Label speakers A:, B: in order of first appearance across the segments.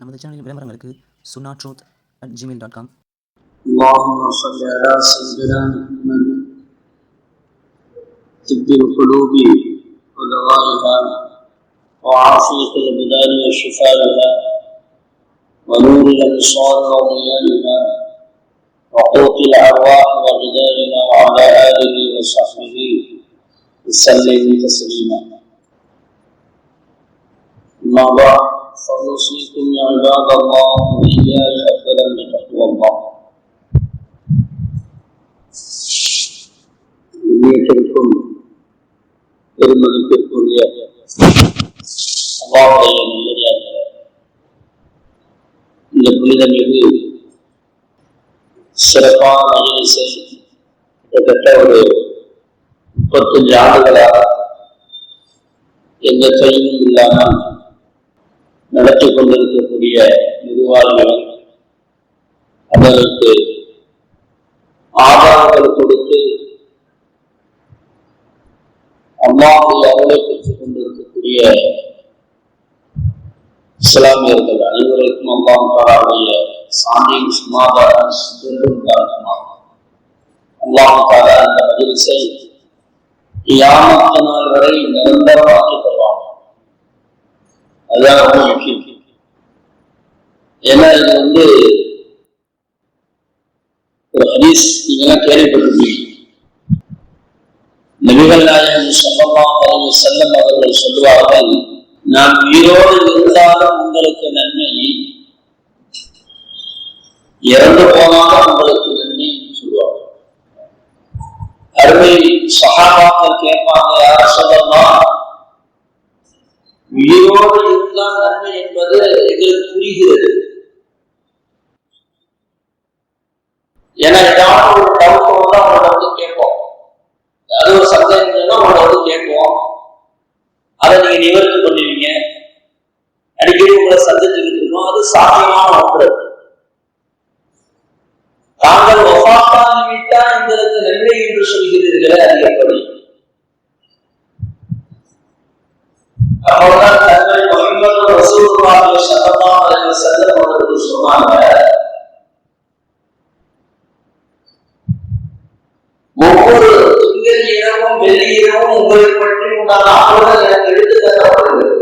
A: நமது சேனலின் விளம்பரங்களுக்கு sunnatroth@gmail.com.
B: اللهم صل على سيدنا محمد طب القلوب ودوائها وعافية الأبدان وشفائها ونور الأبصار وضيائها وقوت الأرواح وغذائها وعلى آله وصحبه وسلم تسليما. أما بعد فأوصيكم يا عباد الله وإياي أولا بتقوى الله. இன்னைக்கும் பெருமதிப்பிற்குரிய அல்லாஹ்வுடைய நல்லடியார்களே, இந்த புனிதமிகு சிறப்பான மஜ்லிஸை கிட்டத்தட்ட ஒரு 35 ஆண்டுகளாக எந்த தொழிலும் இல்லாமல் நடத்தி கொண்டிருக்கக்கூடிய நிர்வாகிகள் அதற்கு ஆதாரங்கள் கொடுத்து அல்லாஹ்வுடைய அருளை பெற்றுக் கொண்டிருக்கக்கூடிய இஸ்லாமியர்கள் அனைவருக்கும் அல்லாஹ் தஆலாவுடைய சாந்தியும் சமாதானம் என்றும் காரணமாக அல்லாஹ் தஆலா அந்த மஜ்லிஸை கியாமத் நாள் வரை நிரந்தரமாக்கி தருவாங்க. அதுதான் ரொம்ப முக்கியம். ஏன்னா இது ஒரு ஹதீஸ் நீங்கெல்லாம் கேள்விப்பட்டிருப்பீங்க. நபிகள் நாயகம் ஸல்லல்லாஹு அலைஹி வஸல்லம் அவர்கள் சொல்லுவார்கள், நான் உயிரோடு இருந்தாலும் உங்களுக்கு நன்மை, இறந்து போனாலும் உங்களுக்கு நன்மை சொல்லுவாங்க. அருமை சஹாபாக்கள் கேட்பாங்க, யார சொல்லலாம், உயிரோடு இருந்தால் நன்மை என்பது எங்களுக்கு புரிகிறது. ஏன்னா ஏதாவது ஒரு டவுட் தான் உங்களோட கேட்போம், அது ஒரு சந்தேகம்னா உங்களோட கேட்போம், அதை நீங்க நிவர்த்தி பண்ணுவீங்க, அடிக்கடி உங்களை சந்திச்சுக்கிட்டு இருக்கோம். அது சாத்தியமான ஒன்று. தாங்கள் வஃபாத்தாகி விட்டால் எங்களுக்கு நன்மை என்று சொல்கிறீர்களே, அது எப்படி? அப்போதான் தங்கள் முஹம்மது ரசூலுல்லாஹி ஸல்லல்லாஹு அலைஹி வஸல்லம் அவர்கள் சொன்னாங்க, ஒவ்வொரு திங்கள் இரவும் வெள்ளி இரவும் உங்களை பற்றி உண்டான ஆவல்கள் எனக்கு எடுத்து தரப்படுகிறது.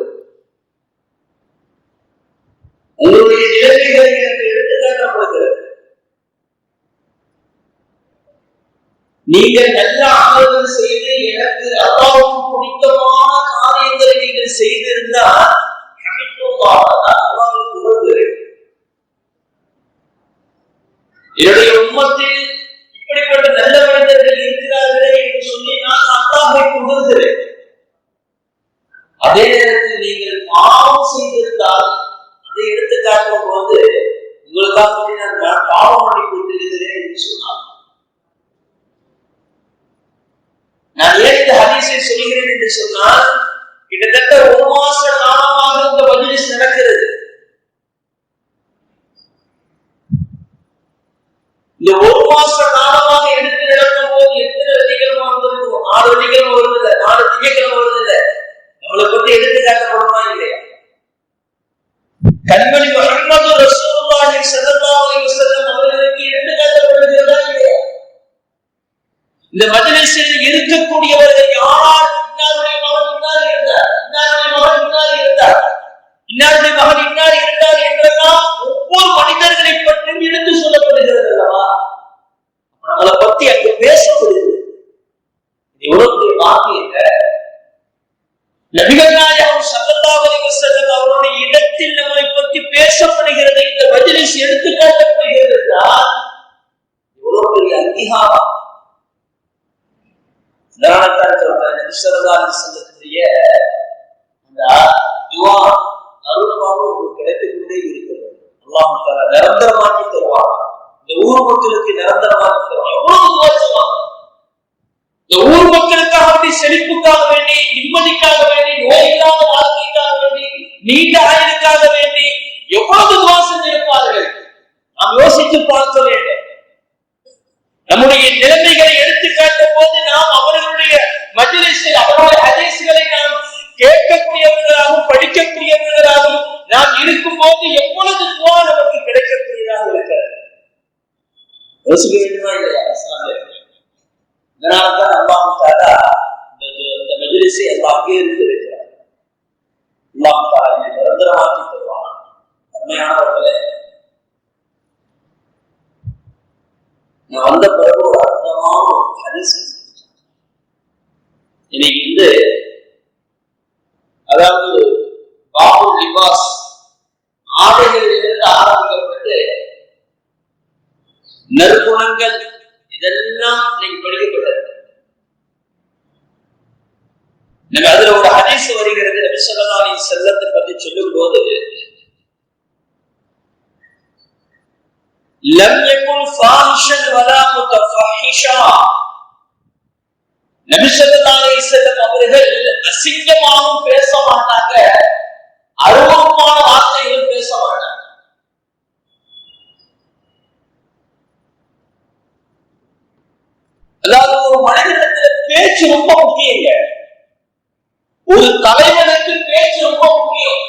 B: உங்களுடைய நிலைமைகள் எனக்கு எடுத்து காட்டப்படுகிறது. நீங்கள் நல்ல அமல்கள் செய்து எனக்கு அல்லாஹ்வுக்கு பிடித்தமான காரியங்களை நீங்கள் செய்திருந்தால் என்னுடைய உம்மத்தில் இப்படிப்பட்ட நல்ல மனிதர்கள் இருக்கிறார்களே என்று சொல்லி நான் அல்லாஹ்வை புகழ்கிறேன். அதே நேரத்தில் நீங்கள் பாவம் செய்திருந்தால் அதை எடுத்து காட்டும் போது உங்களுக்காக நான் பாவம் பண்ணி கொண்டிருக்கிறேன் என்று சொன்னார். நான் ஏன் இந்த ஹதீஸை சொல்கிறேன் என்று சொன்னால், கிட்டத்தட்ட 1 மாச காலமாக இந்த மஜ்லிஸ் நடக்கிறது. இந்த 1 மாச காலமாக எடுத்து நடக்கும் போது எத்தனை வெள்ளிக்கிழமை வந்திருக்கும்? 4 வெள்ளிக்கிழமை வருது இல்லை, 4 திங்கட்கிழமை வருது இல்லை. நம்மளை பற்றி எடுத்து காட்டப்படுமா இல்லையா? கண்மணி முஹம்மது ரசூலுல்லாஹி ஸல்லல்லாஹு அலைஹி வஸல்லம் அவர்களுக்கு எடுத்து காட்டப்படுகிறதா இல்லையா? இந்த மஜ்லிஸில் இருக்கக்கூடியவர்கள் யாரால் இன்னாருடைய மகன் இன்னார் இருந்தார், இன்னாருடைய மகன் இன்னார் இருந்தார், இன்னாருடைய மகன் இன்னார் இருந்தார் என்றெல்லாம் ஒவ்வொரு மனிதர்களை பற்றியும் எடுத்து சொல்லப்படுகிறது அல்லவா? நம்மளை பத்தி அங்கு பேசப்படுகிறது. இது எவ்வளவு வாக்கியங்க. நபிகள் நாயகம் ஸல்லல்லாஹு அலைஹி வஸல்லம் அவருடைய இடத்தில் நம்மளை பற்றி பேசப்படுகிறது, இந்த மஜ்லிஸ் எடுத்து காட்டப்படுகிறது என்றால் எவ்வளவு பெரிய அங்கீகாரம். கிடைத்துக்கொண்டே இருக்கிறது. அல்லாஹ் தஆலா நிரந்தரமாக்கி தருவாங்க. இந்த ஊர் மக்களுக்கு நிரந்தரமாக்கி தருவாங்க. எவ்வளவு துஆ செய்வாங்க. இந்த ஊர் மக்களுக்காக வேண்டி, செழிப்புக்காக வேண்டி, நிம்மதிக்காக வேண்டி, நோயில்லாத வாழ்க்கைக்காக வேண்டி, நீண்ட ஆயுளுக்காக வேண்டி எவ்வளவு துஆ செஞ்சிருப்பார்கள். நாம் யோசித்து பார்க்க வேண்டும். நம்முடைய நிலைமைகளை எடுத்து காட்டும் போது நாம் அவர்களுடைய மஜ்லிஸில் அவருடைய ஹதீஸ்களை நாம் கேட்கக்கூடியவர்களாகவும் படிக்கக்கூடியவர்களாகவும் நாம் இருக்கும் போது எவ்வளவு யோசிக்க வேண்டுமா இல்லையா? இதனால்தான் அல்லாஹ் தஆலா இந்த மஜ்லிஸை அல்லாஹ் அங்கீகரித்து இருக்கிறார். அல்லாஹ் தஆலா இதை நிரந்தரமாக்கி தருவான். அருமையானவர்களே, நான் வந்த பிறகு ஒரு அற்புதமான ஒரு ஹதீஸ் இன்னைக்கு அதாவது பாபு லிபாஸ் ஆடைகளிலிருந்து ஆரம்பிக்கப்பட்டு நற்குணங்கள் இதெல்லாம் இன்னைக்கு படிக்கப்பட்டது. அதுல ஒரு ஹதீஸ் வருகிறது. நபி ஸல்லல்லாஹு அலைஹி வஸல்லத்தை பற்றி சொல்லும் போது லம் யகுன் ஃபாஹிஷன் வலா முத்தஃபஹிஷா, நபி ஸல்லல்லாஹு அலைஹி வஸல்லம் அவர்கள் அசிங்கமாகவும் பேச மாட்டாங்க, அருவமான வார்த்தைகளும் பேச மாட்டாங்க. அதாவது ஒரு மனிதனிடத்துல பேச்சு ரொம்ப முக்கியங்க. ஒரு தலைவனுக்கு பேச்சு ரொம்ப முக்கியம்.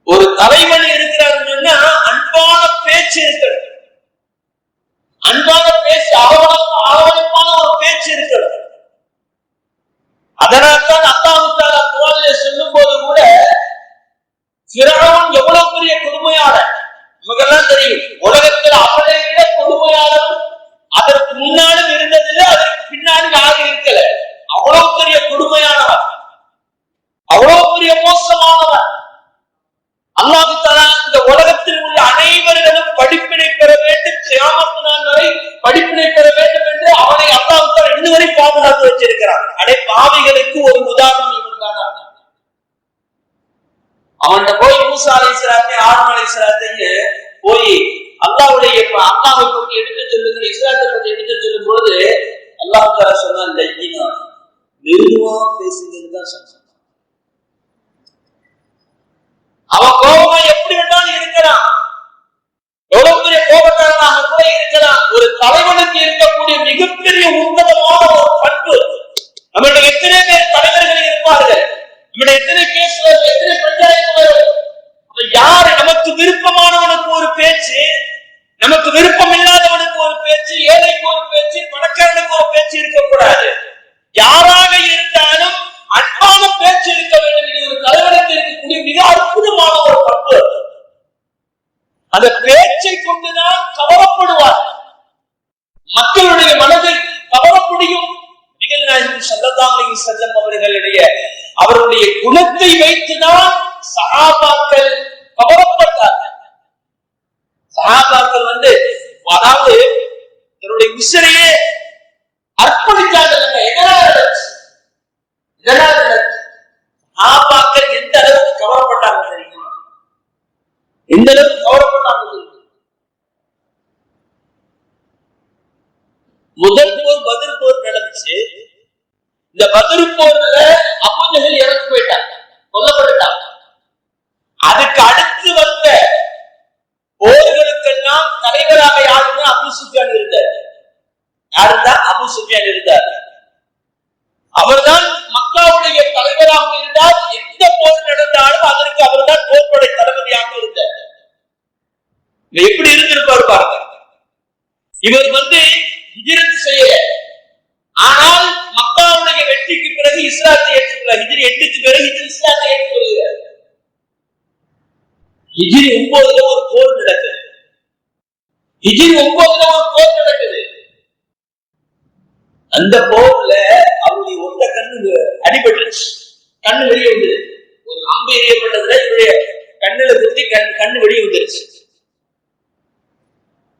B: ஒரு தலைவன் இருக்கிறான்னு சொன்னா அன்பான பேச்சு இருக்கிறது, அன்பான பேச்சு, அரவணைப்பான ஒரு பேச்சு இருக்கிறது. அதனால்தான் அல்லாஹ் தஆலா குர்ஆனிலே சொல்லும் போது கூட ஃபிரௌன் எவ்வளவு பெரிய கொடுமையாளர் நமக்கெல்லாம் தெரியும். உலகத்தில் அவனை விட கொடுமையாளர் அதற்கு முன்னாலும் இருந்ததில்லை, அதற்கு பின்னாலும் யாரும் இருக்கல. அவ்வளவு பெரிய கொடுமையானவர், அவ்வளவு பெரிய மோசமானவர். அல்லாஹ் தஆலா இந்த உலகத்தில் உள்ள அனைவர்களும் படிப்பினை பெற வேண்டும், கியாமத் நாள் வரை படிப்பினை பெற வேண்டும் என்று அவனை அல்லாஹ் தஆலா இதுவரை பாதுகாத்து வச்சிருக்கிறார். அடே பாவிகளுக்கு ஒரு உதாரணம் இவன் தான். அவன்கிட்ட போய் மூசா அலைஹிஸ்ஸலாத்தை, ஆதம் அலைஹிஸ்ஸலாத்தை போய் அல்லாஹ்வை பற்றி எடுத்து சொல்லுங்க, இஸ்லாத்தை பற்றி எடுத்து சொல்லும் பொழுது அல்லாஹ் தஆலா சொன்னான், லய்யினா, மெதுவா பேசுங்கன்னு தான் சொன்னான். அவன் கோபமா எப்படி வேண்டாலும் இருக்கலாம், எவ்வளவு பெரிய கோபக்காரனாக கூட இருக்கலாம். ஒரு தலைவனுக்கு இருக்கக்கூடிய மிகப்பெரிய உன்னதமான ஒரு பண்பு. நம்மளுடைய எத்தனை பேர் தலைவர்கள் இருப்பார்கள், நம்முடைய எத்தனை கேஸ்கள், எத்தனை பஞ்சாயத்துகள். யாரு நமக்கு விருப்பமானவனுக்கு ஒரு பேச்சு, நமக்கு விருப்பம் இல்லாதவனுக்கு ஒரு பேச்சு, ஏழைக்கு ஒரு பேச்சு, பணக்காரனுக்கு ஒரு பேச்சு இருக்கக்கூடாது. யாராக இருந்தாலும் அன்பான பேச்சு இருக்க வேண்டும். இது ஒரு தலைவனுக்கு இருக்கக்கூடிய மிக அற்புதமான ஒரு பண்பு. அந்த பேச்சை கொண்டுதான் கவரப்படுவார், மக்களுடைய மனதை கவர முடியும். நபிகள் நாயகம் ஸல்லல்லாஹு அலைஹி வஸல்லம் அவர்களுடைய குணத்தை வைத்துதான் சஹாபாக்கள் கவரப்பட்டார்கள். சஹாபாக்கள் அதாவது தன்னுடைய உசிரையே அர்ப்பணித்தார்கள். சஹாபாக்கள் எந்த அளவுக்கு கவரப்பட்டாங்க தெரியுமா? எந்த அளவுக்கு கவரப்பட்டாங்க தெரியுமா? முதல் போர் பத்ர் போர் நடந்துச்சு. இந்த பத்ர் போர்ல அபூ ஜஹல் இறந்து போயிட்டாங்க, கொல்லப்பட்டாங்க. அதுக்கு அடுத்து வந்த போர்களுக்கெல்லாம் தலைவராக யாருன்னா அபூ சுஃபியான் இருந்தார். யாருதான்? அபூ சுஃபியான் இருந்தார். அவர்தான் மக்காவுடைய தலைவராக இருந்தார். எந்த போர் நடந்தாலும் அதற்கு அவர்தான் போர்படை தளபதியாக இருந்தார். எப்படி இருந்திருப்பார் பாருங்க. இவர் ஹிஜ்ரத் செய்யல, ஆனால் மக்காவுடைய வெற்றிக்கு பிறகு இஸ்லாத்தை ஏற்றுக்கொள்ளார். ஹிஜ்ரி 8க்கு பிறகு இஸ்லாத்தை ஏற்றுக்கொள்கிறார். ஹிஜ்ரி 9ல ஒரு போர் நடக்குது. ஹிஜ்ரி 9ல ஒரு போர் நடக்குது. அந்த போர்ல அவருடைய ஒத்த கண்ணு அடிபட்டுச்சு, கண்ணு வெளியே வந்துருச்சு. ஒரு அம்பு எறியப்பட்டதுல இவருடைய கண்ணுல குத்தி கண்ணு வெளியே வந்துருச்சு.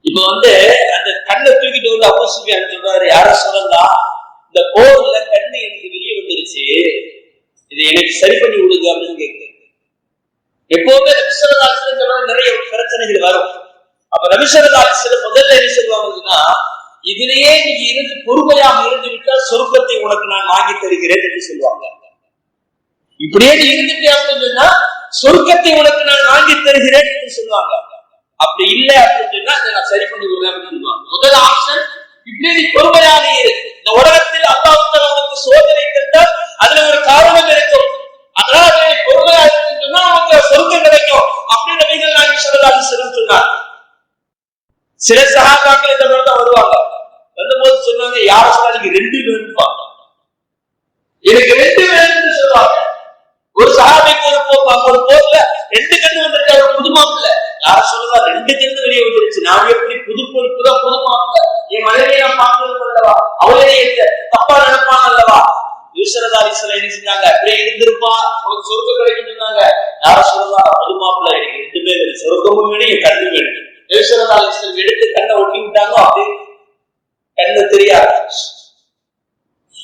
B: இப்ப அந்த கண்ணை தூக்கிட்டு அபூ சுஃபியான் சொல்றாரு, யார சொல்லலாம், இந்த போர்ல கண்ணு எனக்கு வெளியே வந்துருச்சு, இதை எனக்கு சரி பண்ணி விடுங்க அப்படின்னு கேட்கிறேன். எப்பவுமே நபி ஸல்லல்லாஹு அலைஹி வஸல்லம் நிறைய பிரச்சனைகள் வரும். அப்ப நபி ஸல்லல்லாஹு அலைஹி வஸல்லம் முதல்ல என்ன சொல்லுவாங்கன்னா, இதிலேயே நீங்க இருந்து பொறுமையாக இருந்து விட்டால் சொர்க்கத்தை உனக்கு நான் வாங்கி தருகிறேன் என்று சொல்லுவாங்க. இப்படியே நீ இருந்துட்டே அப்படின்னா சொர்க்கத்தை உனக்கு நான் வாங்கி தருகிறேன் என்று சொல்லுவாங்க. அப்படி இல்லை அப்படின்னு சொன்னா நான் சரி பண்ணி விடுறேன் அப்படின்னு சொல்லுவாங்க. முதல் ஆப்ஷன், இப்படி நீ பொறுமையாக இரு. இந்த உலகத்தில் அல்லாஹ் தஆலா உனக்கு சோதனை தந்தால் அதுல ஒரு காரணம் இருக்கும். அதனால நீ பொறுமையாக இருக்குன்னு சொன்னா உனக்கு சொர்க்கம் கிடைக்கும் அப்படின்னு நபிகள் நாயகம் ஸல்லல்லாஹு அலைஹி வஸல்லம் சொன்னார். சில சஹாபாக்கள் இந்த மாதிரி தான் வருவாங்க. வந்தபோது சொன்னாங்க, யார சொன்னாங்க 2 வேணும்பா, எனக்கு 2 வேணும்னு சொல்லுவாங்க. ஒரு சஹாபிக்கு ஒரு போர்ல 2 கண்ணு வந்துட்டு அவர் புது மாப்பிள்ள. யார சொல்லுவா 2 கண்ணு வெளியே வந்துருச்சு, நான் எப்படி புது மாப்பிள்ள, என் மனைவியை நான் பார்க்கணும் அல்லவா, அவளே தப்பா நினைப்பான் அல்லவா. யூசரதா அலிஸ்லாம் என்ன செஞ்சாங்க, அப்படியே இருந்திருப்பா, உங்களுக்கு சொர்க்கம் கிடைக்கும் சொன்னாங்க. யார சொல்லுவா புது மாப்பிள்ள, எனக்கு 2 வேணும், சொர்க்கமும் வேணும், என் கண்ணு வேணும். யூசரதா அலிஸ்லாம் எடுத்து கண்ணை ஒட்டி விட்டாங்க, அப்படியே கண்ணு தெரியாது.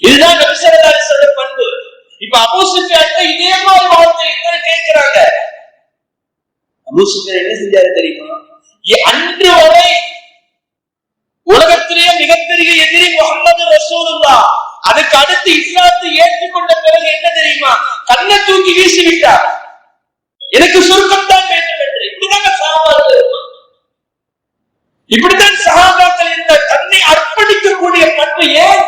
B: இதுதான் நபி ஸல்லல்லாஹு அலைஹி வஸல்லம் பண்பு. இப்ப அபூ சுஃபியான் இதே மாதிரி வார்த்தை கேட்கிறாங்க. அபூ சுஃபியான் என்ன செஞ்சாரு தெரியுமா? அன்று வரை உலகத்திலேயே மிகப்பெரிய எதிரி முஹம்மது ரசூலுல்லாஹ், அதுக்கு அடுத்து இஸ்லாத்தை ஏற்றுக்கொண்ட பிறகு என்ன தெரியுமா, கண்ணை தூக்கி வீசி விட்டார். எனக்கு சுருக்கம் தான் வேண்டும் என்று. இப்படிதான் சஹாபாக்கள் இருப்பாங்க. இப்படித்தான் சஹாபாக்கள் இந்த தன்னை அர்ப்பணிக்கக்கூடிய பண்பு. ஏன்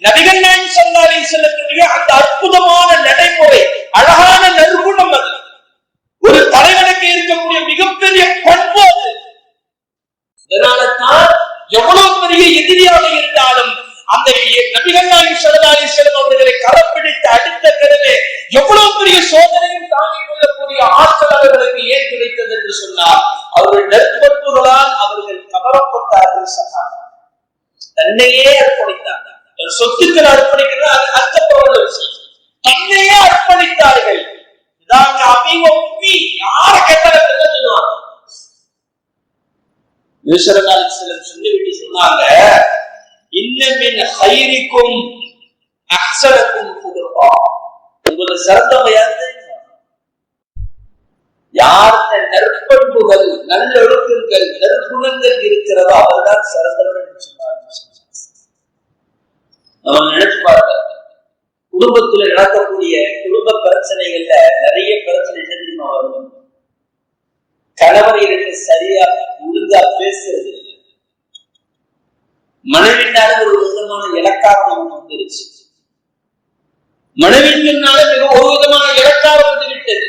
B: நபிகள் நாயகம் ஸல்லல்லாஹு அலைஹி வஸல்லம் அந்த அற்புதமான நடைமுறை, அழகான நற்குணம், அது ஒரு தலைவனுக்கு இருக்கக்கூடிய மிகப்பெரிய பண்பு அது. இதனால தான் எவ்வளவு பெரிய எதிரியாக இருந்தாலும் அந்த நபிகள் நாயகம் ஸல்லல்லாஹு அலைஹி வஸல்லம் அவர்களை கரப்பிடித்து அடுத்த கருவே எவ்வளவு பெரிய சோதனையும் தாங்கிக் கொள்ளக்கூடிய ஆற்றல் அவர்களுக்கு ஏன் கிடைத்தது என்று சொன்னால், அவர்கள் நற்பண்புகளால் அவர்கள் கவரப்பட்டார்கள். சஹாபா தன்னையே அர்ப்பணித்தார்கள். சொத்துக்கள் அர்ப்பணிக்கிறது அது அர்த்தப்படாத விஷயம். தன்னையே அர்ப்பணித்தார்கள். யார கேட்டாலும் சொல்லுவாங்க. சொல்லிவிட்டு சொன்னாங்க, இன்னமின் ஹைரிக்கும் அஹ்ஸனக்கும் குதுபா, உங்களுக்கு சிறந்தவங்க யாரு? யார்கிட்ட நற்பண்புகள், நல்லொழுக்கங்கள், நற்குணங்கள் இருக்கிறதோ அவர்தான் சிறந்தவர் என்று சொன்னார். நம்ம நினைச்சு பாருங்க, குடும்பத்துல நடக்கக்கூடிய குடும்ப பிரச்சனைகள்ல நிறைய பிரச்சனை என்ன தெரியுமா வரும்? கணவர் இருக்க சரியா ஒழுங்கா பேசுறது இல்லை, மனைவினால ஒரு விதமான இலக்காரம் வந்துருச்சு, மனைவினால மிக ஒரு விதமான இலக்காரம் வந்து விட்டது.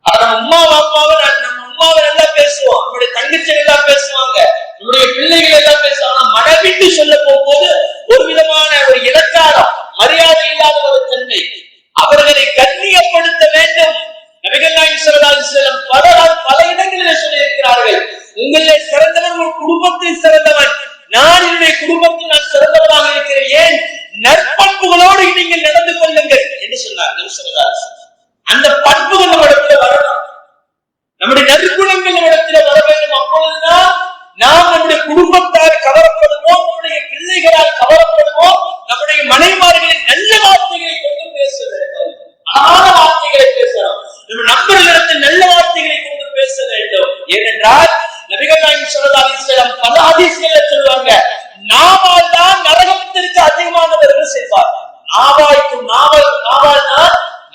B: நம்ம அம்மாவை நல்லா பேசுவோம், நம்முடைய தங்கச்சிகள் எல்லாம் பேசுவாங்க, நம்முடைய பிள்ளைகள் எல்லாம் பேசுவாங்க. மனவிட்டு சொல்ல போகும்போது ஒரு விதமான ஒரு இலக்காரம், மரியாதை இல்லாத ஒரு தன்மை. அவர்களை கண்ணியப்படுத்த வேண்டும். நபிகள் நாயகம் ஸல்லல்லாஹு அலைஹி வஸல்லம் பல இடங்களில் சொல்லியிருக்கிறார்கள், உங்களிலே சிறந்தவன் உங்கள் குடும்பத்தில் சிறந்தவன், நான் என்னுடைய குடும்பத்தில் நான் சிறந்தவனாக இருக்கிறேன். ஏன்? நற்பண்புகளோடு நீங்கள் நடந்து கொள்ளுங்கள் என்று சொன்னார் நபி ஸல்லல்லாஹு அலைஹி வஸல்லம். அந்த பண்புகள் நம்மிடத்தில் வரணும், நம்முடைய நற்குணங்கள் நம்மிடத்தில் வர வேண்டும். அப்பொழுதுதான் நாம் நம்முடைய குடும்பத்தால் கவரப்படுவோம், நம்முடைய பிள்ளைகளால் கவரப்படுவோம். நம்முடைய மனைவிமார்களின் நல்ல வார்த்தைகளை கொண்டு பேச வேண்டும், அழகான வார்த்தைகளை பேசணும். நம்ம நண்பர்களிடத்தில் நல்ல வார்த்தைகளை கொண்டு பேச வேண்டும். ஏனென்றால் நபிகள் நாயகம் ஸல்லல்லாஹு அலைஹி வஸல்லம் பல ஹதீஸ்களை சொல்லுவாங்க, நாவால் தான் நரகத்திற்கு அதிகமானவர்கள் செல்வார்கள்.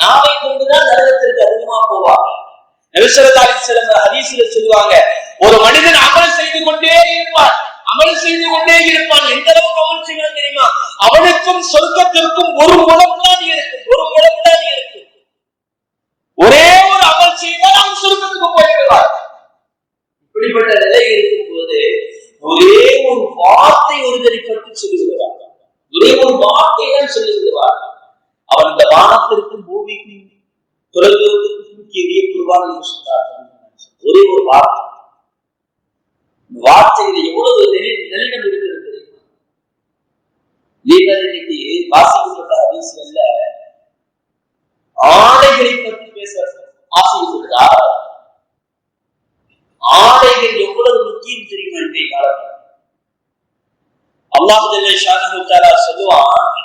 B: நாவை கொண்டுதான் நரகத்திற்கு அதிகமா போவாங்க. நபி ஸல்லல்லாஹு அலைஹி வஸல்லம் ஹதீஸ்ல சொல்லுவாங்க, ஒரு மனிதன் அமல் செய்து கொண்டே இருப்பான், எந்த அளவுக்கு அமல் செய்வான் தெரியுமா? அவனுக்கும் சொர்க்கத்திற்கும் ஒரு முழம் தான் இருக்கும். ஒரே ஒரு அமல் செய்தால் அவன் சொர்க்கத்துக்கு போய்விடுவார். இப்படிப்பட்ட நிலை இருக்கும் போது ஒரே ஒரு வார்த்தை ஒருவரை பற்றி சொல்லிவிடுவார், ஒரே ஒரு வார்த்தை தான் சொல்லிவிடுவார். அவன் இந்த வானத்திற்கும் பூமிக்கும் தொலைதூரத்திற்கும் எரிய புரிவான் என்று சொன்னார். ஒரே ஒரு வார்த்தையில எவ்வளவு நெளினம் இருக்கிறது தெரியுமா? நீங்கள் இன்னைக்கு வாசிக்கப்பட்ட ஹதீஸ்கள்ல ஆடைகளை பற்றி பேச ஆசைப்படுறா. ஆடைகள் எவ்வளவு முக்கியம் தெரியுமா? இன்றைய காலத்தில் அல்லாஹ் ஜல்ல ஷானஹு தஆலா சொல்லுவான்,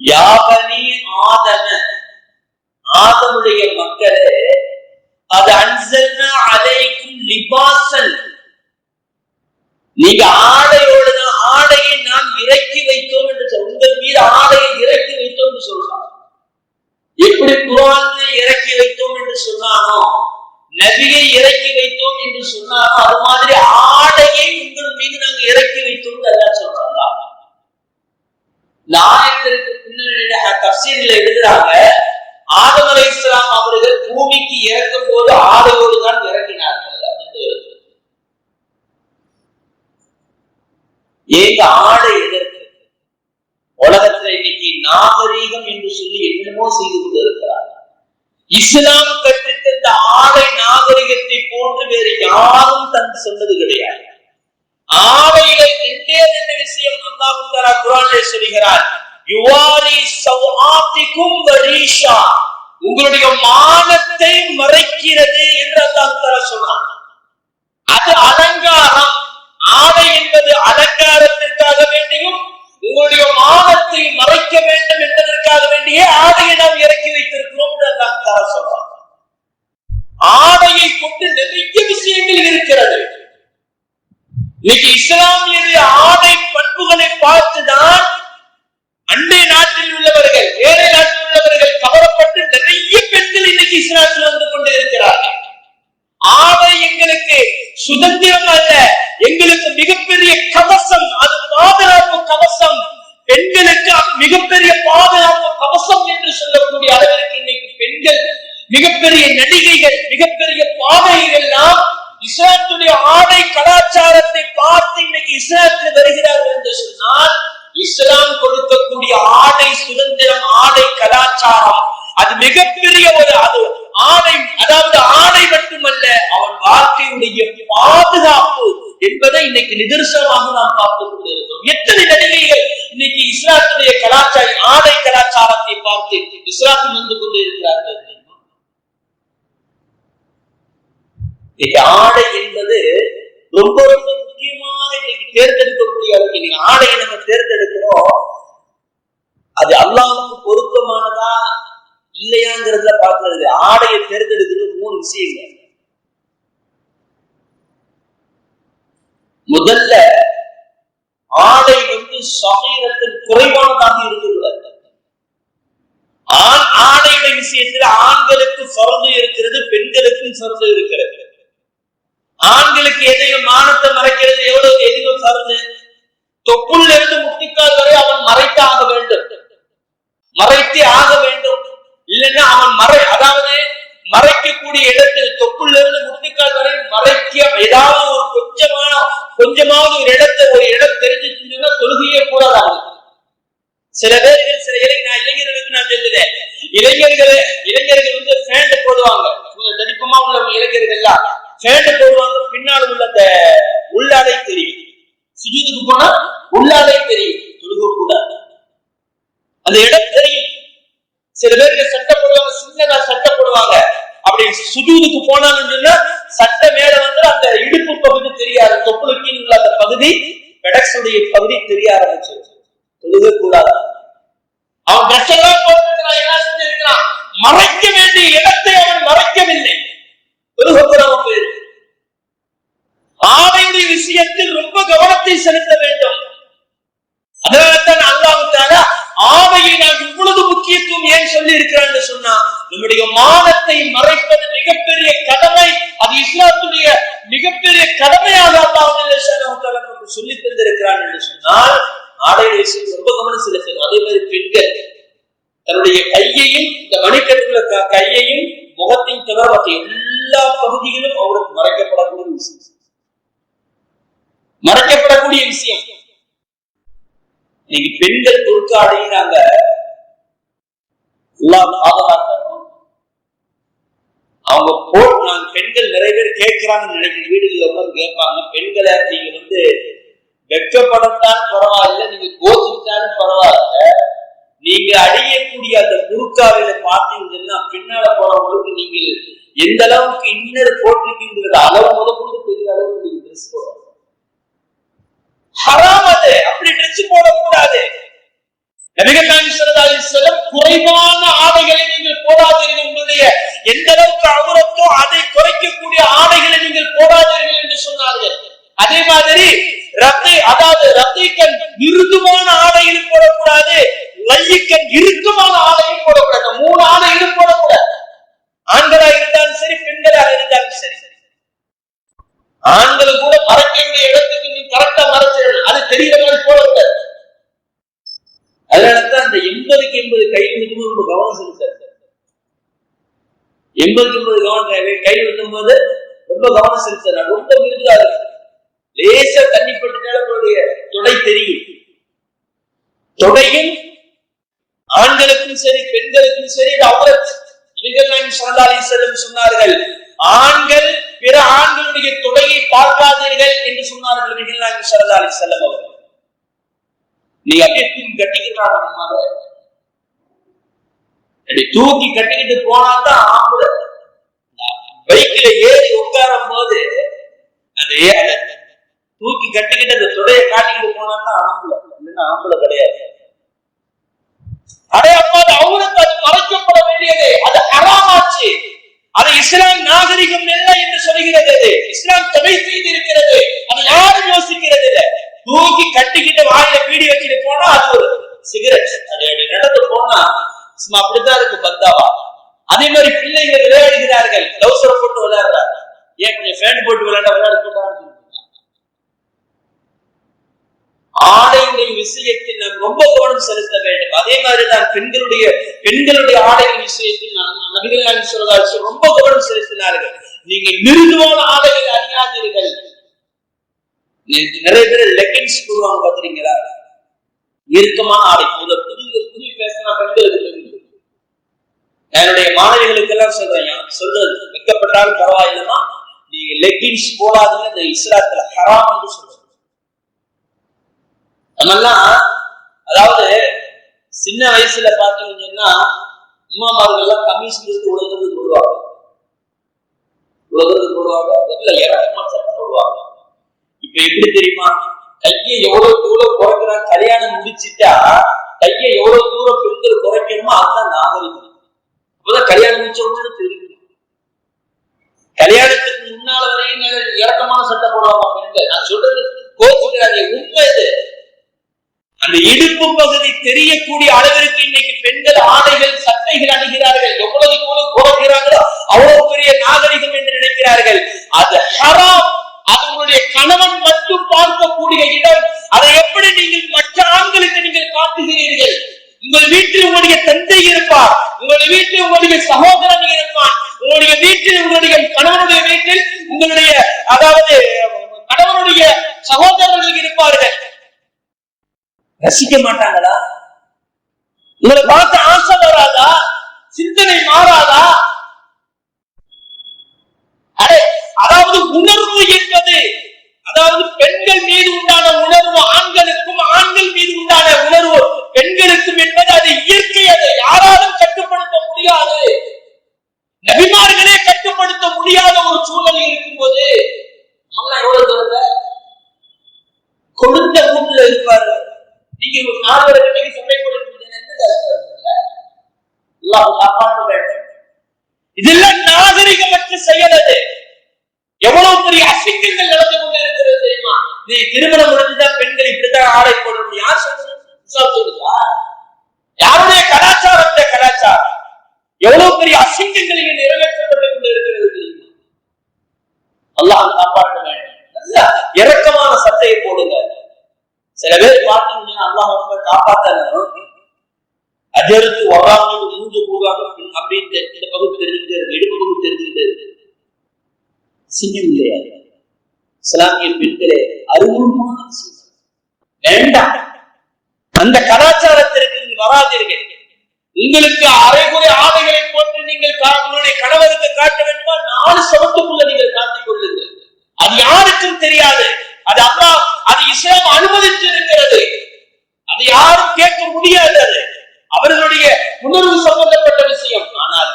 B: யா பனி ஆதம, ஆதமுடைய மக்களே, அது அன்சல்னா அலைக்கும் லிபாசன், நீங்க ஆடையை நாம் இறக்கி வைத்தோம் என்று உங்கள் மீது ஆடையை இறக்கி வைத்தோம் என்று சொல்றான். எப்படி குர்ஆனை இறக்கி வைத்தோம் என்று சொன்னானோ, நபியை இறக்கி வைத்தோம் என்று சொன்னானோ, அது மாதிரி ஆடையை உங்கள் மீது நாங்கள் இறக்கி வைத்தோம் அல்லாஹ் சொல்றாங்க. நாயகத்திற்கு பின்னணி தஃசீரில் எழுதுறாங்க, ஆதம் அலைஹிஸ்ஸலாம் அவர்கள் பூமிக்கு இறக்கும் போது ஆடையோடு தான் இறங்கினார்கள். ஏங்க ஆடை எதற்கு? உலகத்துல இன்னைக்கு நாகரீகம் என்று சொல்லி என்னமோ செய்து கொண்டு இருக்கிறார். இஸ்லாம் கற்றுத்தந்த ஆடை நாகரிகத்தை போன்று வேறு யாரும் தந்து சொன்னது கிடையாது. ஆடையில ரெண்டு விஷயம் அல்லாஹ் தஆலா குர்ஆனிலே சொல்கிறார். யுவாரி சவாதிக்கும் வரீஷா, உங்களுடைய மானத்தை மறைக்கிறது என்று அல்லாஹ் தஆலா சொன்னார். அது அலங்காரம். ஆடை என்பது அலங்காரத்திற்காக வேண்டியும் உங்களுடைய மானத்தை மறைக்க வேண்டும் என்பதற்காக வேண்டியே ஆடையை நாம் இறக்கி வைத்திருக்கிறோம் என்று அல்லாஹ் தஆலா சொல்றார். ஆடையை கொண்டு நிறைய விஷயங்கள் இருக்கிறது. இன்னைக்கு இஸ்லாமிய ஆடை பண்புகளை பார்த்துதான் அண்டை நாட்டில் உள்ளவர்கள், வேற நாட்டில் உள்ளவர்கள் கவரப்பட்டு நிறைய பெண்கள் இன்னைக்கு இஸ்லாத்தில் வந்து கொண்டு இருக்கிறார்கள். ஆடை எங்களுக்கு சுதந்திரம் அல்ல, எங்களுக்கு மிகப்பெரிய கவசம். அது பாதுகாப்பு கவசம். பெண்களுக்கு மிகப்பெரிய பாதுகாப்பு கவசம் என்று சொல்லக்கூடிய அளவிற்கு இன்னைக்கு பெண்கள் மிகப்பெரிய நடிகைகள், மிகப்பெரிய பாதைகள் எல்லாம் இஸ்லாத்துடைய ஆடை கலாச்சாரத்தை பார்த்து இன்னைக்கு இஸ்லாத்தில் வருகிறார்கள் என்று சொன்னால், இஸ்லாம் கொடுக்கக்கூடிய ஆடை சுதந்திரம், ஆடை கலாச்சாரம் அது மிகப்பெரிய ஒரு அது ஆடை, அதாவது ஆடை மட்டுமல்ல, அவன் வாழ்க்கையுடைய பாதுகாப்பு என்பதை இன்னைக்கு நிதர்சனமாக நாம் பார்த்துக் கொண்டிருக்கிறோம். எத்தனை நடிகைகள் இன்னைக்கு இஸ்லாத்துடைய கலாச்சார ஆடை கலாச்சாரத்தை பார்த்து இஸ்லாத்தில் வந்து கொண்டு இருக்கிறார்கள். ஆடை என்பது ரொம்ப ரொம்ப முக்கியமாக இன்னைக்கு தேர்ந்தெடுக்கக்கூடிய அளவுக்கு நீங்க ஆடையை நம்ம தேர்ந்தெடுக்கிறோம். அது அல்லாஹ்வுக்கு பொருத்தமானதா இல்லையாங்கிறதுல பார்க்கிறது. ஆடையை தேர்ந்தெடுக்கிறது 3 விஷயங்கள். முதல்ல ஆடை சரீரத்தின் குறைவானதாக இருக்கக்கூடாது. ஆடையுடைய விஷயத்தில் ஆண்களுக்கு ஃபர்து இருக்கிறது, பெண்களுக்கும் ஃபர்து இருக்கிறது. ஆண்களுக்கு எதையும் மானத்தை மறைக்கிறது எவ்வளவு எதிரும் ஃபர்து. தொப்புள் இருந்து முட்டிக்கால் வரை அவன் மறைத்தாக வேண்டும், மறைத்தே ஆக வேண்டும். இல்லைன்னா அவன் அதாவது மறைக்கக்கூடிய இடத்தில் தொப்புள் இருந்து முட்டிக்கால் வரை மறைக்க ஏதாவது ஒரு கொஞ்சமாவது ஒரு இடம் தெரிஞ்சுச்சுன்னா தொழுகையே கூடாது. சில பேர்கள் சில இளைஞர்களுக்கு நான் சொல்லுவேன், இளைஞர்கள் பேண்ட் போடுவாங்க, தடிப்பமா உள்ள இளைஞர்கள் எல்லாம் பேண்ட் போடுவாங்க, பின்னால் உள்ள அந்த உள்ளாடை தெரியும். சுஜூதுக்கு போனா உள்ளாடை தெரியும், தொழுக கூடாது, அந்த இடம் தெரியும். சில பேருக்கு சட்டை போடுவாங்க, சின்னதா சட்டை போடுவாங்க. அப்படி சுஜூதுக்கு போனாங்கன்னு சொன்னா சட்டை மேல அந்த இடுப்பு பகுதி தெரியாது, தொப்புளுக்கு உள்ள அந்த பகுதி பெடக்ஸுடைய பகுதி தெரிய ஆரம்பிச்சு, தொழுக கூடாது. அவன் பிரச்செல்லாம் போட்டிருக்கிறான், என்ன செஞ்சிருக்கிறான், மறைக்க வேண்டிய இடத்தை அவன் மறைக்கவில்லை, தொழுகக்கூடாம போயிருக்கு. ஆடையுடைய விஷயத்தில் ரொம்ப கவனத்தை செலுத்த வேண்டும். அதனால்தான் அல்லாஹ் தஆலா ஆடையை நாம் இவ்வளவு முக்கியத்துவம் ஏன் சொல்லி இருக்கிறான்னு சொன்னா, நம்முடைய மானத்தை மறைப்பது மிகப்பெரிய கடமை. அது இஸ்லாத்துடைய மிகப்பெரிய கடமையாக அல்லாஹ் நமக்கு சொல்லி தந்திருக்கிறான் என்று சொன்னால், ஆடையுடைய விஷயம் ரொம்ப கவனம் செலுத்தணும். அதே மாதிரி பெண்கள் தன்னுடைய கையையும், இந்த மணிக்கட்டுள்ள கையையும் முகத்தையும் தவிர மற்ற எல்லா பகுதிகளும் அவருக்கு மறைக்கப்படக்கூடிய விஷயம், மறைக்கப்படக்கூடிய விஷயம். இன்னைக்கு பெண்கள் பொருட்காடையும் நாங்க பாதுகாக்கணும். அவங்க நாங்க பெண்கள் நிறைய பேர் கேட்கிறாங்கன்னு நினைக்கிற வீடுகளில் உட்காந்து கேட்பாங்க, பெண்களை நீங்க வெட்கப்படத்தான் பரவாயில்ல, நீங்க கோச்சிட்டாலும் பரவாயில்ல, நீங்க அடையக்கூடிய அந்த புருக்காவில பார்த்தீங்கன்னா பின்னால போறவங்களுக்கு நீங்கள் எந்த அளவுக்கு இன்னொரு போட்டிருக்கீங்கிற அளவு முதற்கொண்டு தெரிய அளவுக்கு நீங்க ட்ரெஸ் போடுவாங்க. ஹராமது, அப்படி ட்ரெஸ் போடக்கூடாது. நபிகள் நாயகம் ஸல்லல்லாஹு அலைஹி வஸல்லம் குறைவான ஆடைகளை நீங்கள் போடாதீர்கள், உங்களுடைய எந்த அளவுக்கு அவுரத்தோ அதை குறைக்கக்கூடிய ஆடைகளை நீங்கள் போடாதீர்கள் என்று சொன்னார்கள். அதே மாதிரி ரத்தீக்கன் மிருதுவான ஆடைகளும் போடக்கூடாது, லையிக்கன் இறுக்கமான ஆடையும் போடக்கூடாது. 3 ஆடைகளும் போடக்கூடாது. ஆண்களா இருந்தாலும் சரி, பெண்களாக இருந்தாலும் சரி. ஆண்கள் கூட மறைக்க வேண்டிய இடத்துக்கு நீ கரெக்டா மறைச்சிடணும், அது தெரிகிற மாதிரி போடக்கூடாது. அதனாலதான் அந்த 80க்கு 80 கை விட்டும் ரொம்ப கவனம் செலுத்த, 80க்கு 80 கவனம் கை விட்டும் போது ரொம்ப கவனம் செலுத்த, ரொம்ப மிருதுவா இருக்கு. லேசா தண்ணி பட்டுனால உங்களுடைய தொடை தெரியும். தொடையும் ஆண்களுக்கும் சரி பெண்களுக்கும் சரி அவுரத். நபிகள் நாயகம் ஸல்லல்லாஹு அலைஹி வஸல்லம் சொன்னார்கள், ஆண்கள் பிற ஆண்களுடைய தொடையை பார்க்காதீர்கள் என்று சொன்னார்கள் நபிகள் நாயகம் ஸல்லல்லாஹு அலைஹி வஸல்லம் அவர்கள். நீ அப்படியே தூக்கி கட்டிக்கிறாங்க, தூக்கி கட்டிக்கிட்டு போனாதான் ஆம்பளை. பைக்ல ஏறி உட்காரும் போது அந்த தூக்கி கட்டிக்கிட்டு அந்த தொடையை காட்டிக்கிட்டு போனாதான் ஆம்பளை, இல்லைன்னா ஆம்பளை கிடையாது. அடையாளம் அவருக்கு அது மறைக்கப்பட வேண்டியது, அது ஹராமாச்சு. அது இஸ்லாம் நாகரிகம் இல்லை என்று சொல்கிறது. இஸ்லாம் தடை செய்து இருக்கிறது. அது யாரும் யோசிக்கிறது இல்லை. தூக்கி கட்டிக்கிட்டு வாயில பீடி வச்சுட்டு போனா அது ஒரு சிகரெட். அது நடந்து போனா சும்மா அப்படித்தான் இருக்கு பந்தாவா. அதே மாதிரி பிள்ளைகள் விளையாடுகிறார்கள், லவுசர் போட்டு விளையாடுறாங்க. ஏன் கொஞ்சம் ஃபேன் போட்டு விளையாட ஆடையுடைய விஷயத்தில் நாம் ரொம்ப கவனம் செலுத்த வேண்டும். அதே மாதிரிதான் பெண்களுடைய ஆடையின் விஷயத்தில் நபிகள் நாயகம் ஸல்லல்லாஹு அலைஹி வஸல்லம் ரொம்ப கவனம் செலுத்தினார்கள். நீங்க மிருதுவான ஆடைகளை அணியாதீர்கள். நிறைய பேர் லெகின்ஸ் போடுவாங்க பாத்தீங்களா, இறுக்கமான ஆடை. புது பேசினா பெண்களுக்கு என்னுடைய மாணவிகளுக்கு எல்லாம் சொல்றது வைக்கப்பட்டாலும் பரவாயில்லமா, நீங்க லெகின்ஸ் போடாதுன்னு இந்த இஸ்லாத்துல ஹராம் என்று சொல்றது. நம்மெல்லாம் அதாவது சின்ன வயசுல பாத்தீங்கன்னா அம்மாமார்கள் எல்லாம் கமிஷன் உலகத்துக்கு போடுவாங்க, இறக்கமா சட்டம் போடுவாங்க. இப்ப எப்படி தெரியுமா, கையை எவ்வளவு தூரம் குறைக்கிறாங்க. கல்யாணம் முடிச்சுட்டா கையை எவ்வளவு தூரம் பெண்கள் குறைக்கணுமோ அதுதான் நாகரிகம். அப்பதான் கல்யாணம் முடிச்சவங்க தெரியும். கல்யாணத்துக்கு முன்னால வரையும் இறக்கமான சட்டம் போடுவாங்க பெண்கள். நான் சொல்றது கோச்சுக்கிறாங்க, உண்மை இது. அந்த இடுப்பு பகுதி தெரியக்கூடிய அளவிற்கு இன்னைக்கு பெண்கள் ஆடைகள் சட்டைகள் அணிகிறார்கள். எவ்வளவு தூரம் குறைக்கிறாங்களோ அவ்வளவு பெரிய நாகரிகம் என்று நினைக்கிறார்கள். அது ஹராம். அது உங்களுடைய கணவன் மட்டும் பார்க்கக்கூடிய இடம். அதை எப்படி நீங்கள் மற்ற ஆண்களுக்கு நீங்கள் காட்டுகிறீர்கள்? உங்கள் வீட்டில் உங்களுடைய தந்தை இருப்பார், உங்களுடைய வீட்டில் உங்களுடைய சகோதரன் இருப்பான், உங்களுடைய வீட்டில் உங்களுடைய கணவனுடைய வீட்டில் உங்களுடைய அதாவது கணவனுடைய சகோதரர்கள் இருப்பார்கள். ரசிக்க மாட்டாங்களா? உங்களை பார்த்து ஆசை வராதா? சிந்தனை மாறாதா? அதாவது உணர்வு என்பது, அதாவது பெண்கள் மீது உண்டான உணர்வு ஆண்களுக்கும், ஆண்கள் மீது உண்டான உணர்வு பெண்களுக்கும் என்பது அது இயற்கை. அதை யாராலும் கட்டுப்படுத்த முடியாது. நபிமார்களே கட்டுப்படுத்த முடியாத ஒரு சூழல் இருக்கும்போது எவ்வளவு தூரம் கொடுத்த வீட்டுல இருப்பாரு. நீங்க ஒரு 4 கட்டைக்கு சண்டை காப்பாற்ற வேண்டும். இதெல்லாம் நாகரிகமற்ற செயல். அது எவ்வளவு பெரிய அசிங்கங்கள் நடந்து கொண்டு இருக்கிறது தெரியுமா? நீ திருமணம் முடிஞ்சுதான் பெண்கள் இப்படித்தான் ஆடை போடணும் யார் சொல்லுதா? யாருடைய கலாச்சாரம்? கலாச்சாரம் எவ்வளவு பெரிய அசிங்கங்கள் இங்கே நிறைவேற்றப்பட்டுக் கொண்டு இருக்கிறது தெரியுமா? அல்லாஹ் காப்பாற்ற வேண்டும். நல்ல இரக்கமான சட்டையை போடுங்க. சில பேர் பார்த்தீங்கன்னா அல்லாஹ் காப்பாற்றணும் அஜருக்கு வராங்க மூன்று போகாம அப்படின்னு இந்த பகுதி தெரிஞ்சுக்கிட்டே இருக்கு, இடுப்பு பகுதி தெரிஞ்சுக்கிட்டே இருக்கு. சிங்கம் இல்லையா? இஸ்லாமிய பெண்களே அருவமான வேண்டாம். அந்த கலாச்சாரத்திற்கு நீங்கள் வராதீர்கள். உங்களுக்கு அரைகுறை ஆடைகளை போட்டு நீங்கள் உங்களுடைய கணவருக்கு காட்ட வேண்டுமா? 4 சமத்துக்குள்ள நீங்கள் காட்டிக் கொள்ளுங்கள். அது யாருக்கும் தெரியாது. அது அல்லாஹ், அது இஸ்லாம் அனுமதித்து இருக்கிறது. அது யாரும் கேட்க முடியாது. அது அவர்களுடைய உணர்வு சம்பந்தப்பட்ட விஷயம். ஆனால்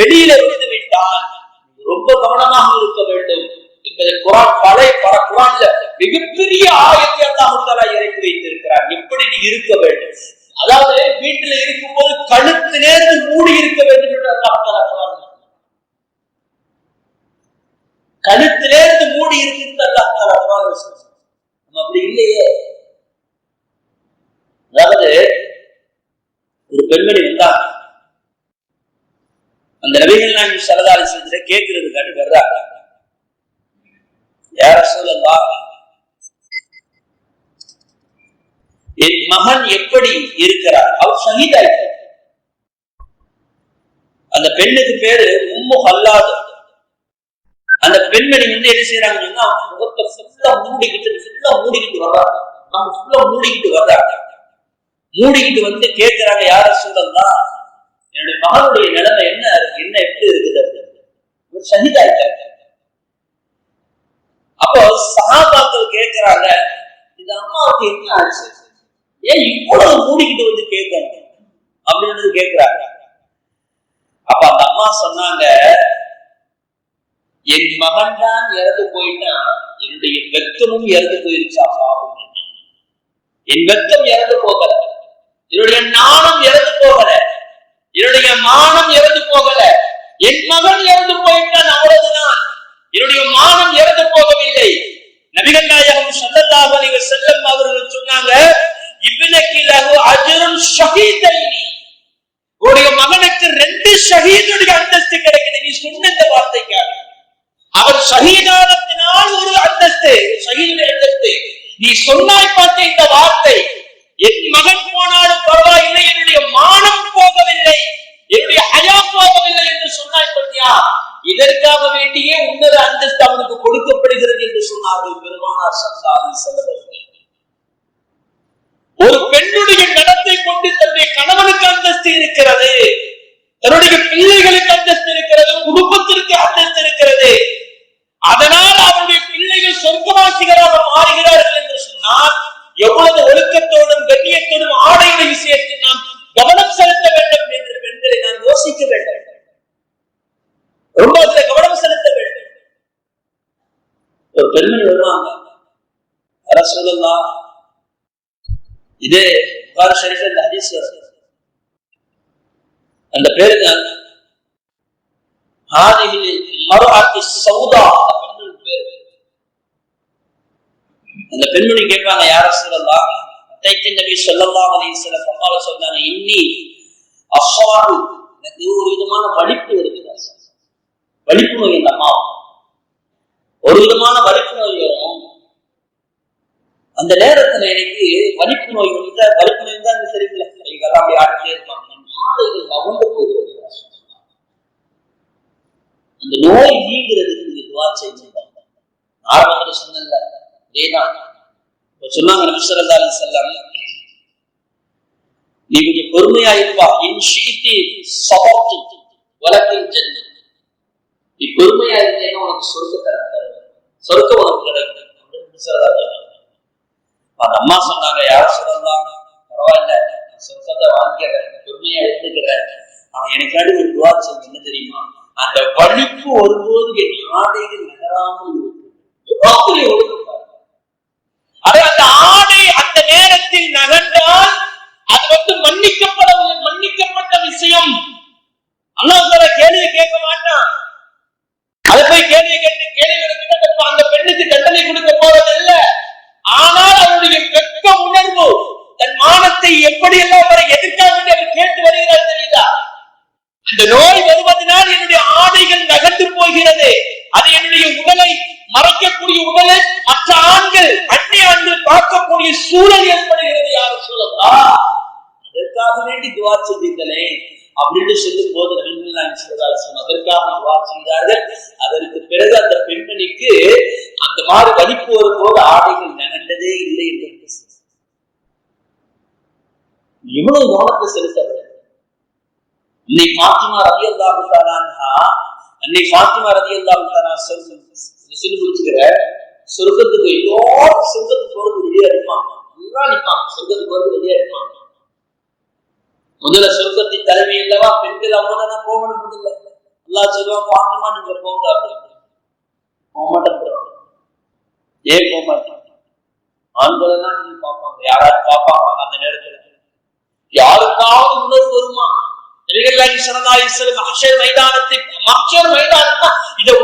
B: வெளியில இருந்து விட்டால் ரொம்ப கவனமாக இருக்க வேண்டும் என்பதை குர்ஆன்ல மிகப்பெரிய ஆயத்தை அல்லாஹ் தஆலா இறக்கி வைத்திருக்கிறார். எப்படி நீ இருக்க வேண்டும், அதாவது வீட்டில் இருக்கும் போது கழுத்து நேர்ந்து மூடி இருக்க வேண்டும் என்று அல்லாஹ் தஆலா சொல்றார். கழுத்து நேர்ந்து மூடி இருக்கிறது அல்லாஹ் தஆலா சொல்றார். நம்ம அப்படி இல்லையே. அதாவது ஒரு பெண்மணி வந்தாங்க, அந்த நபிகள் நாயகம் ஸல்லல்லாஹு அலைஹி வஸல்லம் கேட்கிறதுக்காண்டி வர்றாங்க. யா ரசூலல்லாஹ், என் மகன் எப்படி இருக்கிறார்? அவர் ஷஹீதாயிட்டார். அந்த பெண்ணுக்கு பேரு உம்மு ஹல்லாத். அந்த பெண்மணி என்ன செய்யறாங்கன்னா முகத்தை ஃபுல்லா மூடிக்கிட்டு வர்றாங்க. நம்ம ஃபுல்லா மூடிக்கிட்டு வர்றாங்க. மூடிக்கிட்டு வந்து கேட்கிறாங்க, யார சொல்லலாம், என்னுடைய மகனுடைய நிலைமை என்ன எப்படி இருக்குது, ஒரு ஷஹீதாயிட்டாங்க. அப்போ சஹாபாக்கள் கேட்கிறாங்க, இந்த அம்மாவுக்கு என்ன ஆச்சு, ஏன் இவ்வளவு மூடிக்கிட்டு வந்து கேட்கணும் அப்படின்னு கேட்கிறாங்க. அப்ப அந்த அம்மா சொன்னாங்க, என் மகன் தான் இறந்து போயிட்டா என்னுடைய வெக்கமும் இறந்து போயிருச்சா பாவம். என் வெக்கம் இறந்து போகல, என்னுடைய நாணம் இறந்து போகல, என்னுடைய மானம் இறந்து போகல. என் மகன் இறந்து போயிட்டான் அவ்வளவுதான், என்னுடைய மானம் இறந்து போகவில்லை. நபிகள் நாயகம் ஸல்லல்லாஹு அலைஹி வஸல்லம் அவர்கள் சொன்னாங்க, இப்னகி லஹு அஜ்ருன் ஷஹீதைனி, உடைய மகனுக்கு 2 ஷஹீதுடைய அந்தஸ்து கிடைக்குது. நீ சொன்ன இந்த வார்த்தைக்காக அவர் ஷஹீதானத்தினால் ஒரு அந்தஸ்து, ஷஹீதுடைய அந்தஸ்து. நீ சொன்னாய் பார்த்த இந்த வார்த்தை, என் மகன் போனாலும் பரவாயில்லை, என்னுடைய மானம் போகவில்லை, என்னுடைய ஹயா போகவில்லை என்று சொன்னாய் பார்த்தியா, இதற்காக வேண்டியே உன்னத அந்தஸ்து அவனுக்கு கொடுக்கப்படுகிறது என்று சொன்னார்கள் பெருமானார் ஸல்லல்லாஹு அலைஹி வஸல்லம். ஒரு பெண்ணுடைய நடத்தை கொண்டு தன்னுடைய கணவனுக்கு அந்தஸ்து இருக்கிறது, தன்னுடைய பிள்ளைகளுக்கு அந்தஸ்து இருக்கிறது, குடும்பத்திற்கு அந்தஸ்து இருக்கிறது. அதனால் அவருடைய பிள்ளைகள் சொர்க்கவாசிகளாக மாறுகிறார்கள் என்று சொன்னால் எவ்வளவு ஒழுக்கத்தோடும் கண்ணியத்தோடும் ஆடையுடைய விஷயத்தில் நாம் கவனம் செலுத்த வேண்டும் என்று பெண்களை நாம் யோசிக்க வேண்டும். ரொம்ப அதுல கவனம் செலுத்த வேண்டும். ஒரு பெண்மணி வருவாங்க, ரசூலுல்லாஹ், இதே புகாரி ஷரீஃப்ல இந்த ஹதீஸ் வருது, அந்த பேரு தான் ஹாதிஹி மர்அத்து சௌதா, அந்த பெண்மணி கேட்பாங்க, யா ரசூலல்லாஹ், அத்தைத்து நபி ஸல்லல்லாஹு அலைஹி வஸல்லம் ஃபகால, சொன்னாங்க, இன்னி அஸ்ஸாரு, எனக்கு ஒரு விதமான வலிப்பு இருக்குது, வலிப்பு நோய். இந்த அம்மா ஒரு விதமான வலிப்பு நோய் வரும். அந்த நேரத்துல எனக்கு வலிப்பு நோய் வந்து, வலிப்பு நோய் தான் தெரியல, கைகள்லாம் அப்படி ஆடிட்டே இருப்பாங்க, ஆடைகள் நகர்ந்து போகிறது. அந்த நோய் நீங்கிறதுக்கு நீங்க துஆ செய்யுங்க. ஆரம்பத்துல சொன்னல இதேதான் சொன்னாங்க நபி ஸல்லல்லாஹு அலைஹி வஸல்லம், நீ கொஞ்சம் பொறுமையா இருப்பா, இன் ஷிஇதி ஸபர்து வலக்கில் ஜன்னத், நீ பொறுமையா இருந்தேன்னா உனக்கு சொர்க்கத்தை தருவேன், சொர்க்கம் உனக்கு கிடைக்கும் அப்படின்னு சொல்றாங்க. அந்த அம்மா சொன்னாங்க, யா ரசூலல்லாஹ், பரவாயில்ல, நான் சொர்க்கத்தை வாங்கிக்கிறேன், பொறுமையா இருந்துக்கிறேன், ஆனா எனக்காடி ஒரு துஆ செய்யுங்க. என்ன தெரியுமா, அந்த வலிப்பு வரும்போது என் ஆடைகள் நகராமல் இருக்கும். அந்த ஆடை அந்த நேரத்தில் நகர்ந்தால் அது வந்து மன்னிக்கப்பட்ட விஷயம். அல்லாஹ் தஆலா கேள்வி கேட்க மாட்டான். அதை போய் கேள்வி கேட்டு அந்த பெண்ணுக்கு தண்டனை கொடுக்க போறது இல்ல. ஆனால் அவருடைய வெட்க உணர்வு, தன் மானத்தை எப்படி எல்லாம் அவரை எதிர்க்க வேண்டிய அவர் கேட்டு வருகிறார் தெரியுதா. இந்த நோய் வருவதனால் என்னுடைய ஆடைகள் நகர்ந்து போகிறது, அது என்னுடைய உடலை மறைக்கக்கூடிய உடலை மற்ற ஆண்கள் அந்நிய ஆண்கள் பார்க்கக்கூடிய சூழல் ஏற்படுகிறது. யாரும் சொல்லலாம், அதற்காக வேண்டி துஆ செய்தீர்களே அப்படின்னு சொல்லும் போது அதற்காக துஆ செய்தார்கள். அதற்கு பிறகு அந்த பெண்மணிக்கு அந்த மாதிரி வலிப்பு வரும்போது ஆடைகள் நகர்ந்ததே இல்லை என்று இவ்வளவு கவனத்தை செலுத்த வேண்டும். அன்னை ஃபாத்திமா ரலியல்லாஹு தஆலா அன்ஹா, அன்னை ஃபாத்திமா ரலியல்லாஹு தஆலா சொல்லி முடிச்சுக்கிற, சொர்க்கத்துக்கு எல்லாரும் சொர்க்கத்துக்கு போறது ரெடியா இருப்பாங்க, எல்லாம் நிற்பாங்க, சொர்க்கத்துக்கு போறது ரெடியா இருப்பாங்க. முதல்ல சொர்க்கத்தின் தலைமை இல்லவா பெண்கள், அவங்க போகணும். முதல்ல அல்லாஹ் சொல்லுவான், ஃபாத்திமா நீங்க போங்க அப்படின்னு. போக மாட்டேன். ஏன் போக மாட்டேன்? ஆண்கள் எல்லாம் நீங்க பார்ப்பாங்க, யாராவது பார்ப்பாங்க. அந்த நேரத்துல யாருக்காவது உணர்வு வருமா? இதை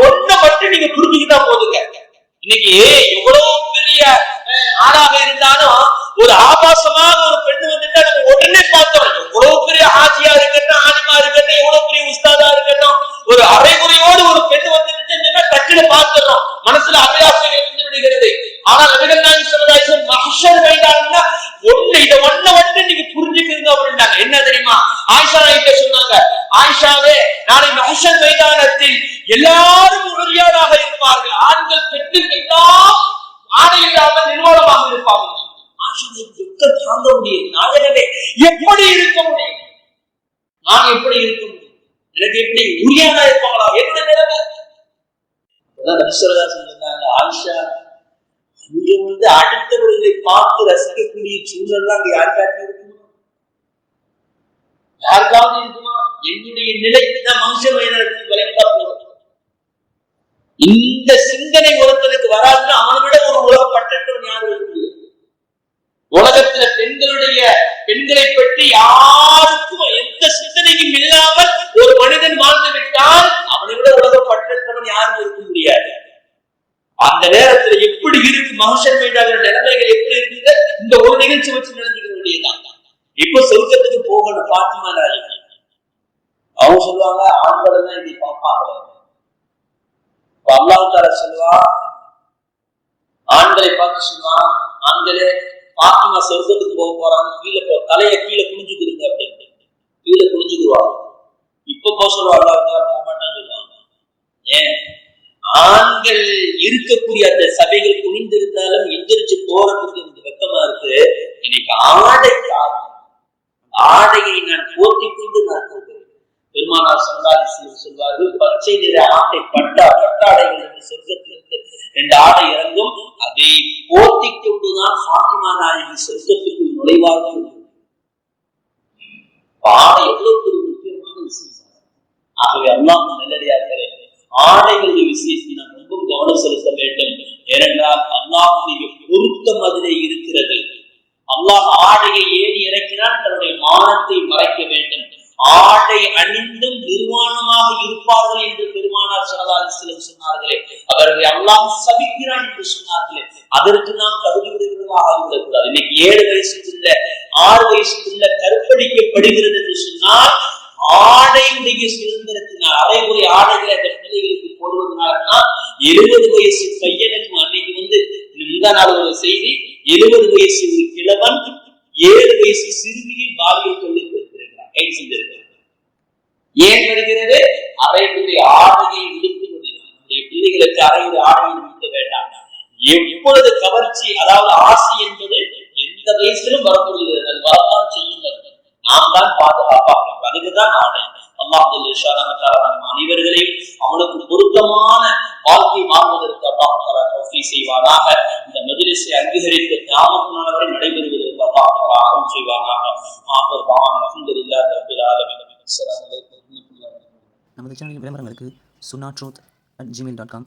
B: ஒண்ண மட்டும் நீங்க புரிஞ்சுக்கிட்டா போதுங்க. இன்னைக்கு எவ்வளவு பெரிய ஆளாக இருந்தாலும் ஒரு ஆபாசமாக ஒரு பெண்ணு வந்துட்டா நம்ம உடனே பார்த்தோம். எவ்வளவு பெரிய ஆஜியா இருக்கட்டும், ஆலிமா இருக்கட்டும், எவ்வளவு பெரிய உஸ்தாதா இருக்கட்டும், ஒரு அரைகுறையோடு ஒரு பெண்ணு வந்துருச்சுன்னா டக்குனு பார்த்துறோம், மனசுல அபிலாசைகள் இருந்து விடுகிறது. ஆனால் நபிகள் நாயகம் ஸல்லல்லாஹு அலைஹி வஸல்லம் மஹ்ஷர் மைதானம்னா ஒண்ணு, இதை ஒண்ண வந்து நீங்க புரிஞ்சுக்கிறீங்க அப்படின்னாங்க. என்ன தெரியுமா, ஆயிஷா கிட்ட சொன்னாங்க, ஆயிஷாவே, நாளை மஹ்ஷர் மைதானத்தில் எல்லாரும் உறுதியாக இருப்பார்கள், ஆண்கள் பெண்கள் எல்லாம் ஆடை இல்லாமல் நிர்வாணமாக இருப்பாங்க. துக்கம் தாங்க முடியும். நாயகமே எப்படி இருக்க முடியும்? நான் எப்படி இருக்க முடியும்? எனக்கு எப்படி உரியானா இருப்பாங்களா? என்னோட நிலைமை சொன்னாங்க. ஆயிஷா, இங்க வந்து அடுத்தவர்களை பார்த்து ரசிக்கக்கூடிய சூழல் அங்க யாருக்காவது இருக்குமா? யாருக்காவது இருக்குமா? என்னுடைய நிலைக்குதான் மனுஷன் வயதிற்கு விளைந்தா போதும். இந்த சிந்தனை ஒருத்தனுக்கு வராதுன்னா அவனை விட ஒரு உலக பட்டற்றவன் யாரும் இருக்க முடியாது. உலகத்துல பெண்களை பற்றி யாருக்கும் எந்த சிந்தனையும் இல்லாமல் ஒரு மனிதன் வாழ்ந்து விட்டால் அவனை விட உலக பற்றற்றவன் யாரும் இருக்க முடியாது. அந்த நேரத்துல எப்படி இருக்கு மனுஷன் மீதான நிலைமைகள் எப்படி இருக்குது? இந்த ஒரு நிகழ்ச்சி வச்சு நடந்துக்க வேண்டியதுதான். இப்ப சொர்க்கத்துக்கு போகணும் பாத்திமா நாயகி. அவங்க சொல்லுவாங்க, ஆண்கள் எல்லாம் இதை பார்ப்பாங்க. அல்லாஹ் தஆலா சொல்லுவா, ஆண்களை பார்த்து சொல்லுவான், ஆண்களே பாத்திமா சொர்க்கத்துக்கு போக போறாங்க, கீழே தலையை கீழே குனிஞ்சுக்கிருங்க அப்படின்னு கீழே குனிஞ்சுக்குவாங்க. இப்ப போக சொல்லுவாங்க, போக மாட்டான்னு சொல்லுவாங்க. ஏன்? ஆண்கள் இருக்கக்கூடிய அந்த சபைகள் குனிந்திருந்தாலும் எந்திரிச்சு போறதுக்கு எனக்கு வெக்கமா இருக்கு. இன்னைக்கு ஆடை காரணம், ஆடையை நான் போர்த்திக் கொண்டு நான் போகிறேன். பெருமானார் ஸல்லல்லாஹு அலைஹி வஸல்லம் சொல்வார்கள், பச்சை நிற ஆட்டை பட்டாடைகள் என்று சொர்க்கத்திலிருந்து 2 ஆடை இறங்கும், அதை போர்த்திக் கொண்டுதான் ஃபாத்திமா நாயகி சொர்க்கத்துக்குள் நுழைவார்கள். ஆடை எவ்வளவு ஒரு முக்கியமான விஷயம். ஆகவே அல்லாஹ் நல்லடியார்களே, ஆடைகளுடைய விஷயத்தை நாம் ரொம்ப கவனம் செலுத்த வேண்டும். ஏனென்றால் அல்லாஹ்வுடைய பொருத்தம் அதிலே இருக்கிறது. அல்லாஹ் ஆடையை ஏன் இறக்கினால் தன்னுடைய மானத்தை மறைக்க வேண்டும். ஆடை அணிந்தும் நிர்வாணமாக இருப்பார்கள் என்று பெருமானார் ஸல்லல்லாஹு அலைஹி வஸல்லம் சொன்னார்களே, அவர்களை அல்லாஹ் சபிக்கிறான் என்று சொன்னார்களே, அதற்கு நாம் தகுதியுடையவர்களாக ஆகிவிடக்கூடாது. இன்னைக்கு 7 வயசுக்குள்ள 6 வயசுக்குள்ள கற்பழிக்கப்படுகிறது என்று சொன்னால் ஆடையுடைய சுதந்திரத்தினால் அரைகுறை ஆடைகளை அந்த பிள்ளைகளுக்கு போடுவதனால்தான் 70 வயசு பையனுக்கு அன்னைக்கு வந்து முந்தா நாள் ஒரு செய்தி, 70 வயசு ஒரு கிழவன் 7 வயசு சிறுமியை பாலியல் தொல்லைப்படுத்திருக்கிறார், கைது செய்திருக்கிறார். ஏன் வருகிறது? அரைகுறை ஆடையை உடுத்துவதினால். நம்முடைய பிள்ளைகளுக்கு அரைகுறை ஆடையை உடுத்த வேண்டாம். எப்பொழுது கவர்ச்சி, அதாவது ஆசை என்பது எந்த வயசிலும் வரக்கூடியது, அது வரத்தான் செய்யும். நாம் தான் பாதுகாப்பாக இருக்கும். அதுக்குதான் ஆடை. அல்லாஹ் ஜல்ல நம் அனைவர்களையும் அவனுக்கு பொருத்தமான வாழ்க்கை வாழ்வதற்கு அல்லாஹ் தஆலா தௌஃபீக் செய்வானாக. இந்த மஜ்லிஸை அங்கீகரித்து கியாமத் வரை நடைபெறுவதற்கு அல்லாஹ் தஆலா அருள் செய்வானாக. ஆஃபர் பான் அல்ஹம்துலில்லாஹி ரப்பில் ஆலமீன். அஸ்ஸலாமு அலைக்கும்.
A: நமது சேனலின் விளம்பரங்களுக்கு sunnaatruth@gmail.com